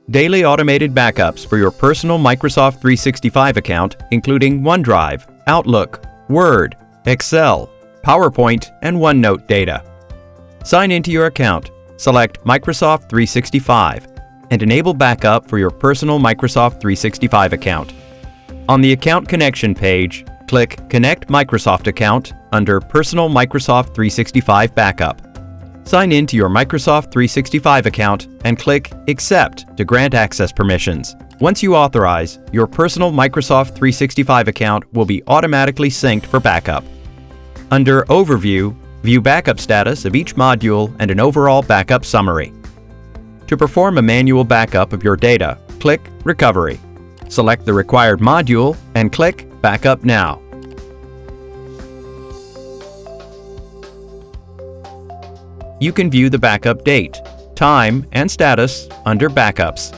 Daily automated backups for your personal Microsoft 365 account, including OneDrive, Outlook, Word, Excel, PowerPoint, and OneNote data. Sign into your account, select Microsoft 365, and enable backup for your personal Microsoft 365 account. On the Account Connection page, click Connect Microsoft Account under Personal Microsoft 365 Backup. Sign in to your Microsoft 365 account and click Accept to grant access permissions. Once you authorize, your personal Microsoft 365 account will be automatically synced for backup. Under Overview, view backup status of each module and an overall backup summary. To perform a manual backup of your data, click Recovery. Select the required module and click Backup Now. You can view the backup date, time, and status under Backups.